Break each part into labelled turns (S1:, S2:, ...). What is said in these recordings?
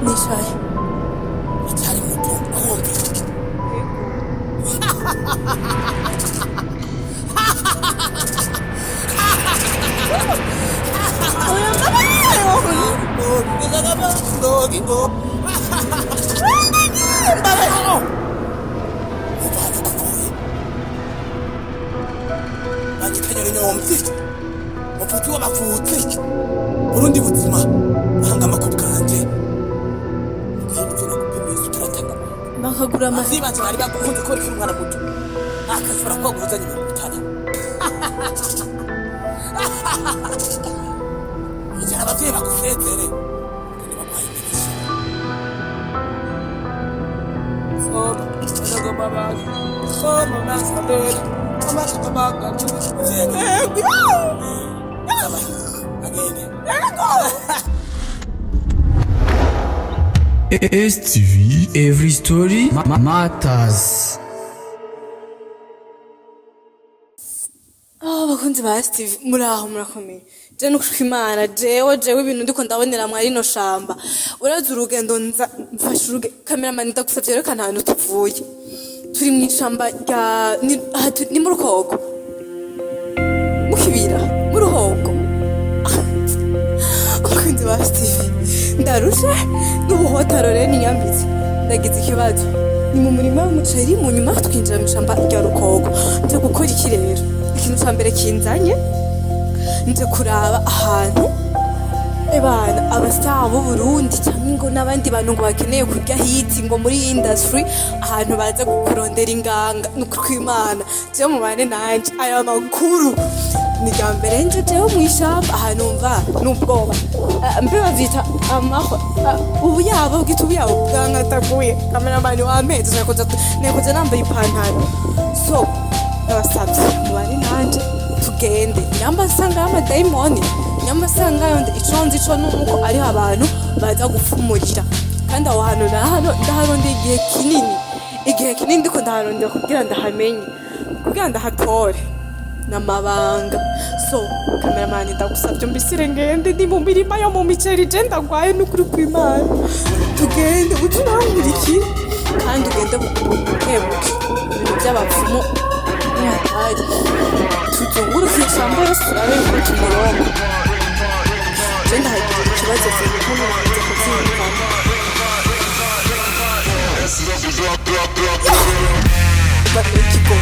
S1: Nishaye.
S2: Icyari muto ahombe. Mafuti w'amafuti Burundi buzima ahangama ku bwanje kwiyumvira gupimisa kiratanga
S1: Bakagura
S2: zibanze bari bakunze ko ari umwana muto akashobora kwaguzanya ibintu bitana ijana abavyeyi bagusezere kandi babaye imigisha soma nagomba bagi soma nasabera amabaga
S3: STV, every story matters.
S1: Bakunzi ba STV muraho murakomeye. Je nukushika Imana jewe ibintu ndiko ndabonera mwari no shamba. Uraza urugendo mfashe cameraman ndagusavye rekana ahantu tuvuye. Turi mu ishamba rya ni mu Rukoko. Mukibira mu Ruhoko. Bakunzi ba STV ndarushe n'ubuhotarore niyambitse ndagize ikibazo ni mu murima w'umuceri mu nyuma twinjira mu shamba rya Rukoko nje gukora iki rero ikintu cya mbere kinzanye nje kuraba ahantu ebana abastar b'u Burundi cyangwa ngo n'abandi bantu ngo bakeneye kurya hiti ngo muri industry ahantu baza kurondera inganga n'ukwimana je mu bane nanje aya makuru ni gambere nje jewe mu ishamba ahantu mva n'ubwoba mbe bavita amaho ubu yabo gitubu yabo bwankataguye cameraman w'amezi nakoze nambaye ipantaro so abasabye mu bane nanje tugende nyamba sanga amadayimoni nyamba sanga yonde iconzi ico nuko ari abantu baza gufumurira kandi aho hantu ndaharonde igihe kinini ndiko ndaharondera kugira ndahamenye kugira ndahatore n'amabanga so cameraman ndagusabye mbisire ngende ndi mu mirima yo mu miceri je ndagwaye n'ukuri kw'Imana tugende utunanguriki kandi ugende bukebuke ibintu by'abapfumu nyatari tuzunguruka ishamba yose turabe yuko tumurongo je ndahagira ikibazo cy'uko namaze kubyiyumvamo bakiko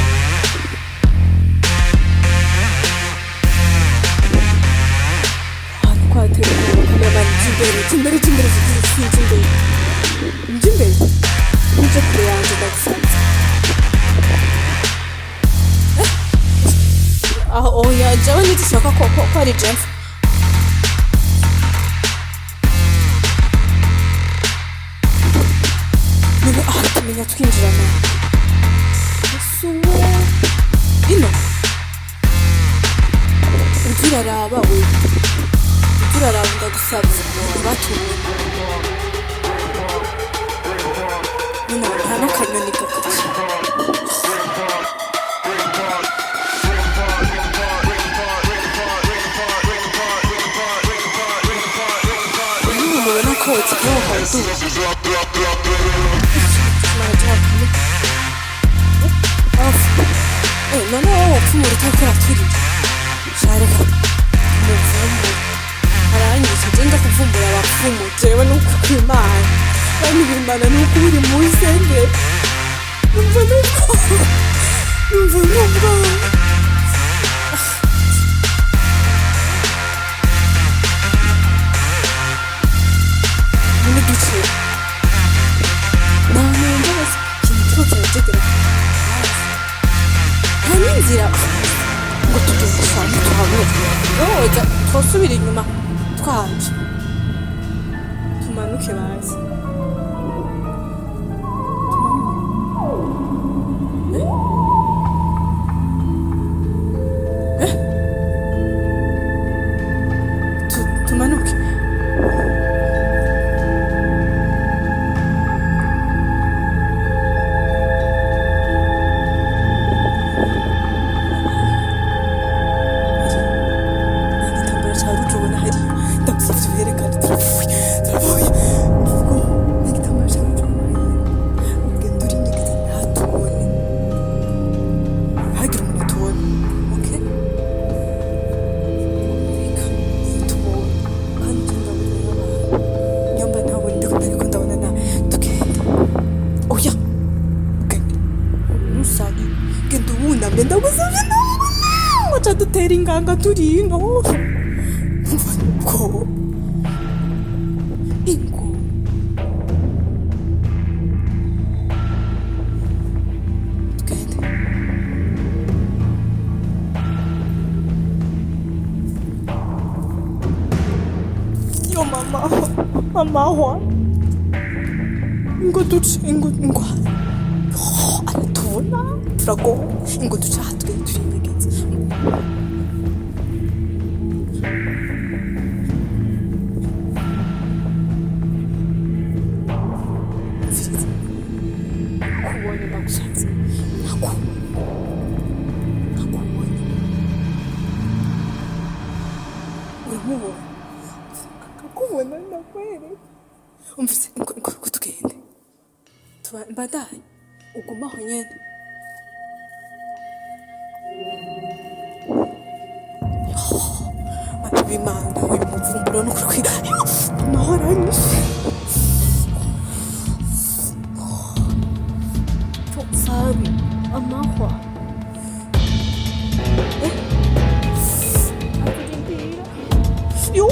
S1: Jimbere nje kure yanjye ndagusanze aho oya jewe nitishaka ko ari Jeff niba ahatumenya twinjirana suwe ino uraraba we uraraba ndagusabye batuye nta n'akanyoni gakatse mubona ko kigiye kuduha none wowe wapfumura utakora turi shareka umuvumbura aranyise ngenda kuvumbura abapfumu jewe nuko kw'Imana kandi Imana nuko uri mu isenge numva Mune duce namwenda basi kintu cyogera nzira ngo tugeze cyane tuhabona twasubira inyuma twaje tumanuke bazi tumanuke twaca dutera inganga turi ino ko ingo tugende yo mama wa ingo duce ingo aratubona turago ingo duce aha twe turinyegetse nakubonye ndagushatse nakubonye uramubona akakubona ndakwereka umvise ngo tugende mbandanye ugumaho nyene bimana uyu muvumburo n'ukuri amahoro anyishe sabi amahwa yo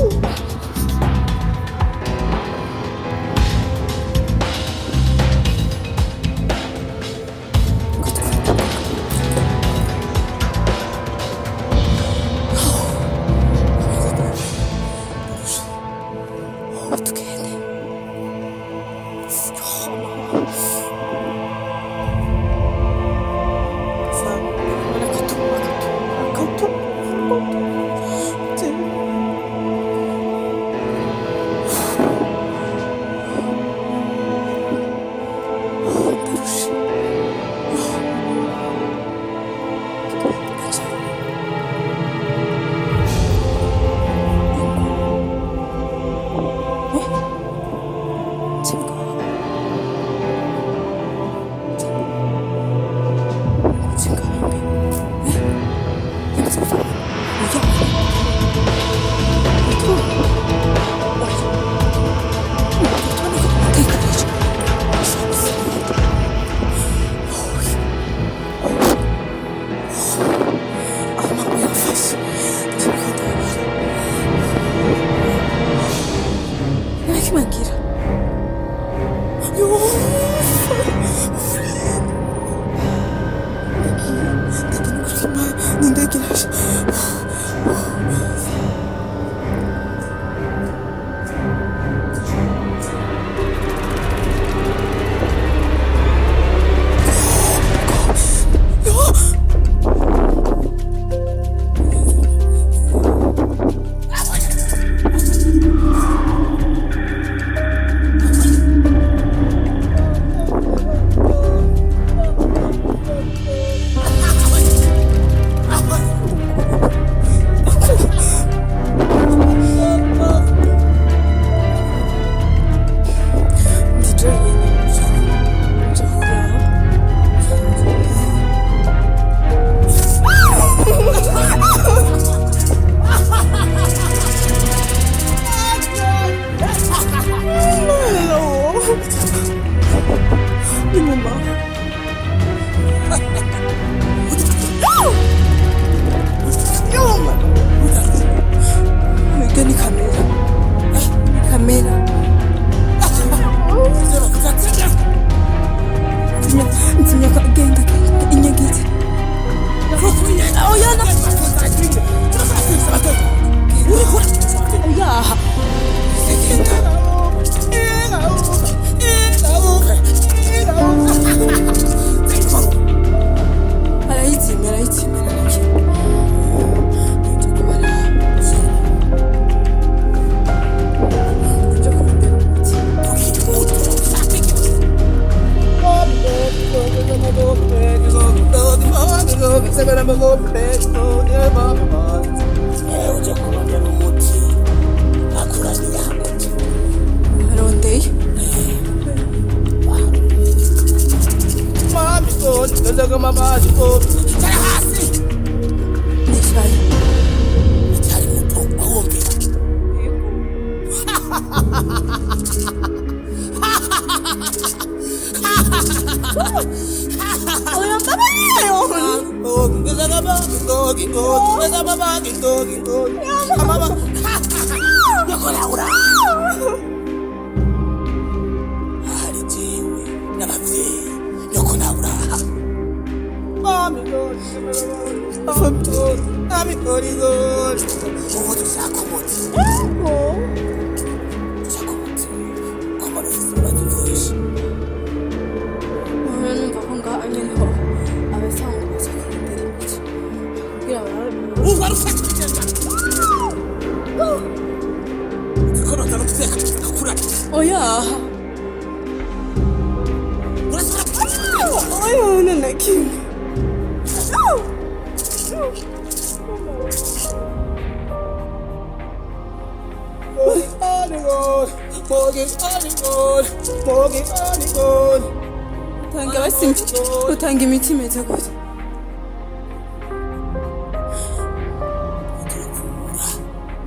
S1: utanga imiti imeze gute?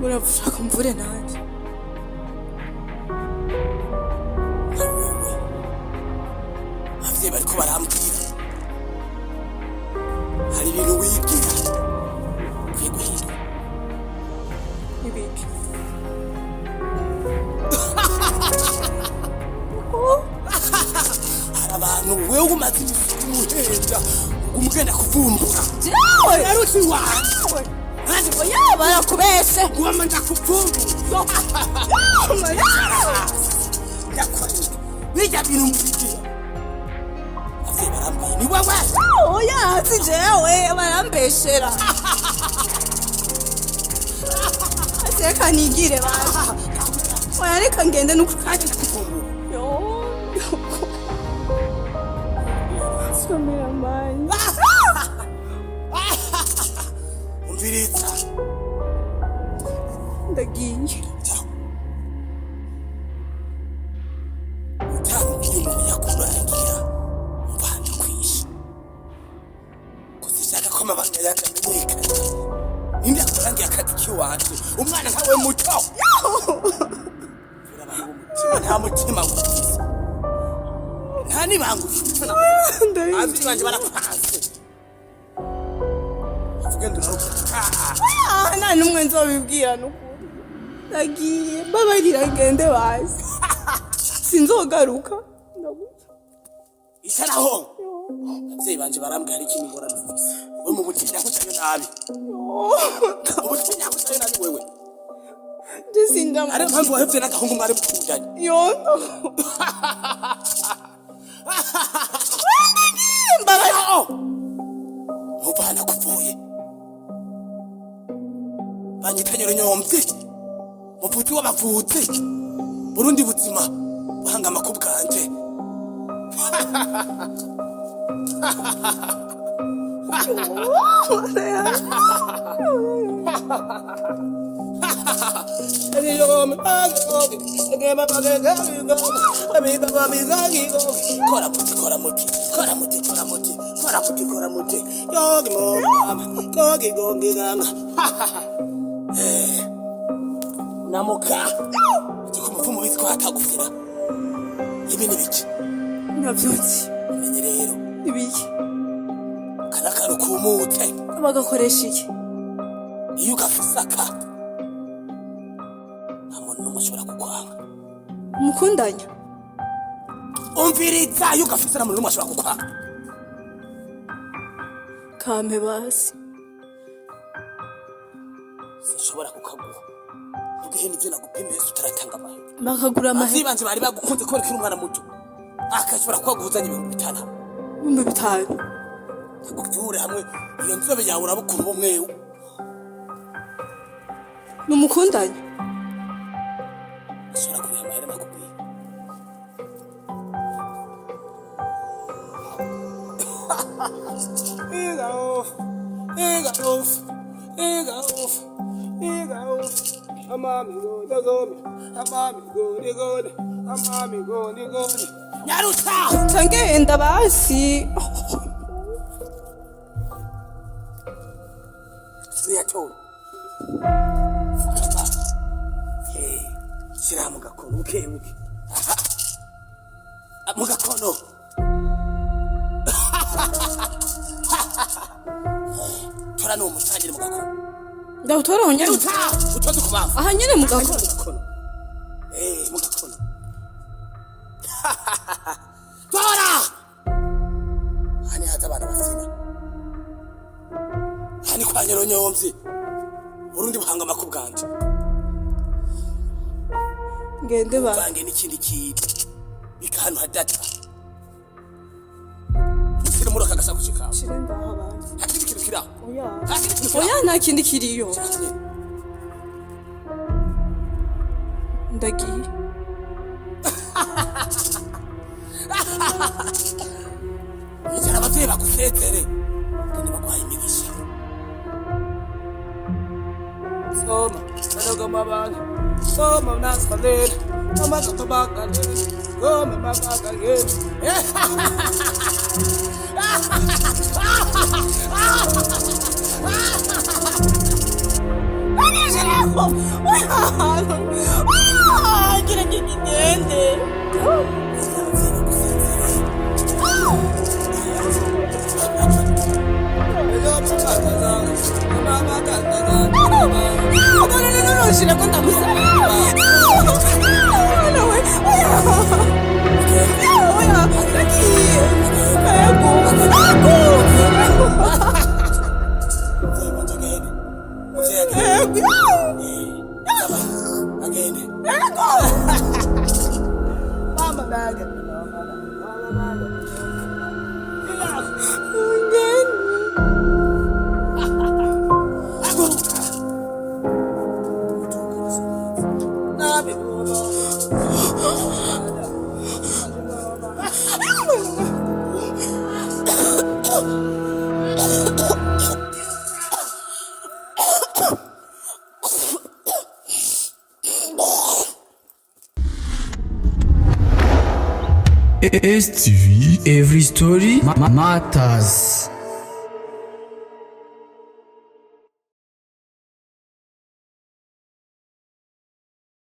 S1: Urashaka mvure nanjye?
S2: abavyeyi bariko barambwira hari ibintu wibwira ukwiye guhindura.
S1: Ibiki?
S2: hari abantu wewe umaze imisi umuhenda umugenda kuvumbura
S1: yaruti wawe oya barakubeshe
S2: ngoma ndakuvumbura bijya bintu mubigira abavyeyi barambwiye ni wewe
S1: oya si jewe barambeshera reka nigire baje oya reka ngende n'ukukati kuvumbura Cameraman.
S2: Umviriza.
S1: Ndagiye.
S2: Utangiye umuntu yakurangira. Mbana kwisha. Kuzishaka ko amabanga yakamenyekana. Ninde akurangiye akazi kiwacu? Umwana nkawe muto. Nta mutima gusa. Nani bangu fana azi banje barapanze ugenda uruka
S1: nta numwe nzobibwira n'ukuri ndagiye babarira ngende bazi sinzogaruka ndaguca
S2: isaraho abavyeyi banje barambwira ari ikintu ngora nufise we mu butinya kucayo nabi mu butinya kucayo nabi wewe
S1: ndisinda
S2: ari mpamvu wahevye n'agahungu mwari mukundanye
S1: yondo
S2: Mubana kuvuye banyitanyura nyomvye muputi w'abavuzi Burundi buzima buhangama ku bwanje Kora muti yogi mama yogi gongi ganga namuka tukumvumo witwa atagufira ibi ni biki
S1: navyuti
S2: menye rero
S1: ibiki
S2: kanakano kumute
S1: bagakoresha iki
S2: iyo ugafisaka nta muntu n'umwe ushobora kukwanga
S1: umukundanya
S2: umviriza iyo ugafise nta muntu n'umwe ashobora kukwanga
S1: kampe basi
S2: sinshobora kukaguha igihe nivyo nagupimiye utaratanga amahera
S1: bakagura amahera
S2: azibanje bari bagukunze kubera ko uri umwana muto akashobora kubaguhuzanya 5,000
S1: 5,000
S2: kuvure hamwe iyo nzobe yawe urabukuru umwewe
S1: n'umukundanya
S2: ashobora kuriha amahera nakubwiye Nyaruta
S1: ngenda basi
S2: Siyatona shira mu gakono bukebuke mu gakono utanu umutangire mu gakono
S1: ndawutora aho nyene
S2: utoze kubavu
S1: aha nyene mu gakono
S2: mu gakono tora hani haza abana bafina hani kwa Nyironyomvyi Burundi buhanga amakubwanje
S1: ngende ba
S2: bange n'ikindi kintu bikanu hadata sire muri aka gasakoshi kawe
S1: shire ndaha abantu
S2: hakiri ikintu kiraho
S1: oya nta kindi kiriyo ndagiye
S2: icara abavyeyi bagusezere kandi bagwaye imigisha soma banogoma abantu soma mnasalele soma gatobakalele soma makakagele
S1: gira kigende shira ko ndamusaba nawe oya ndagiye ego
S3: STV, every story matters.